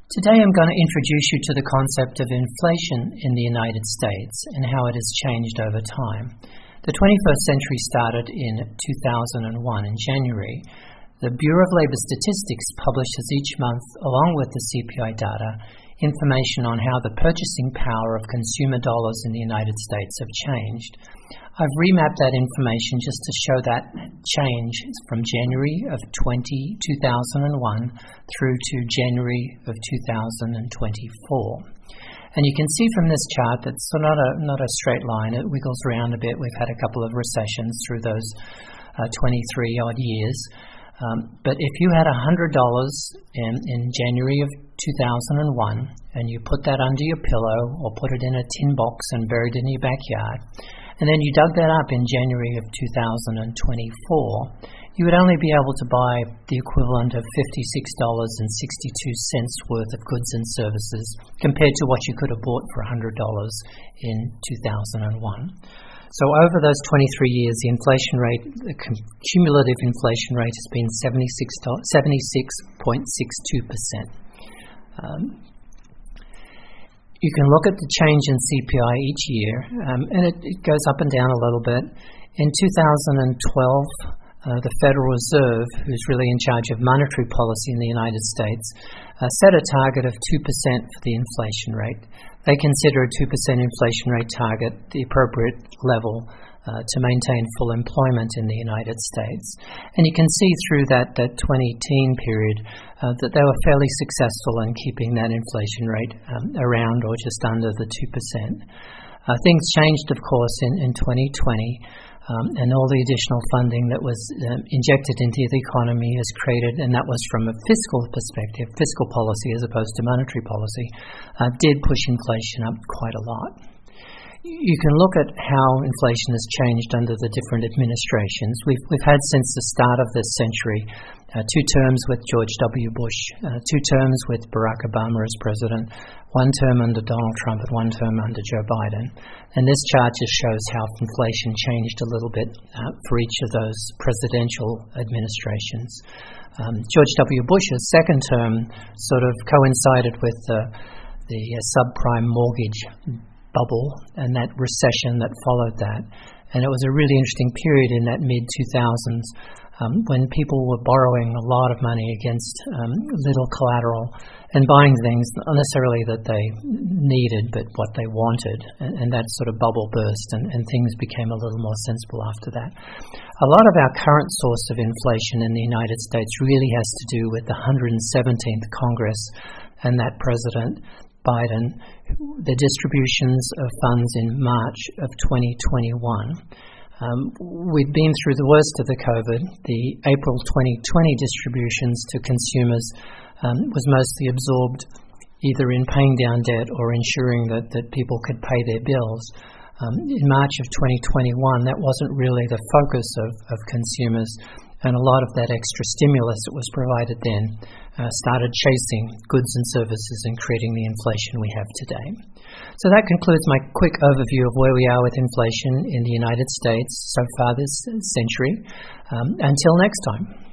Today I'm going to introduce you to the concept of inflation in the United States and how it has changed over time. The 21st century started in 2001 in January. The Bureau of Labor Statistics publishes each month, along with the CPI data, information on how the purchasing power of consumer dollars in the United States have changed. I've remapped that information just to show that change from January of 2001 through to January of 2024. And you can see from this chart that it's not a straight line. It wiggles around a bit. We've had a couple of recessions through those 23 odd years. But if you had $100 in January of 2001 and you put that under your pillow or put it in a tin box and buried it in your backyard, and then you dug that up in January of 2024, you would only be able to buy the equivalent of $56.62 worth of goods and services compared to what you could have bought for $100 in 2001. So over those 23 years, the inflation rate, the cumulative inflation rate has been 76.62%. You can look at the change in CPI each year, and it goes up and down a little bit. In 2012, the Federal Reserve, who's really in charge of monetary policy in the United States, set a target of 2% for the inflation rate. They consider a 2% inflation rate target the appropriate level to maintain full employment in the United States. And you can see through that 2010 period that they were fairly successful in keeping that inflation rate around or just under the 2%. Things changed, of course, in 2020. And all the additional funding that was injected into the economy is created, and that was from a fiscal perspective, fiscal policy as opposed to monetary policy, did push inflation up quite a lot. You can look at how inflation has changed under the different administrations. We've had since the start of this century 2 terms with George W. Bush, 2 terms with Barack Obama as president, 1 term under Donald Trump and 1 term under Joe Biden. And this chart just shows how inflation changed a little bit for each of those presidential administrations. George W. Bush's second term sort of coincided with the subprime mortgage bubble and that recession that followed that. And it was a really interesting period in that mid-2000s when people were borrowing a lot of money against little collateral and buying things not necessarily that they needed but what they wanted. And that sort of bubble burst and things became a little more sensible after that. A lot of our current source of inflation in the United States really has to do with the 117th Congress and that President Biden, the distributions of funds in March of 2021. We'd been through the worst of the COVID. The April 2020 distributions to consumers was mostly absorbed either in paying down debt or ensuring that people could pay their bills. In March of 2021, that wasn't really the focus of consumers, and a lot of that extra stimulus that was provided then started chasing goods and services and creating the inflation we have today. So that concludes my quick overview of where we are with inflation in the United States so far this century. Until next time.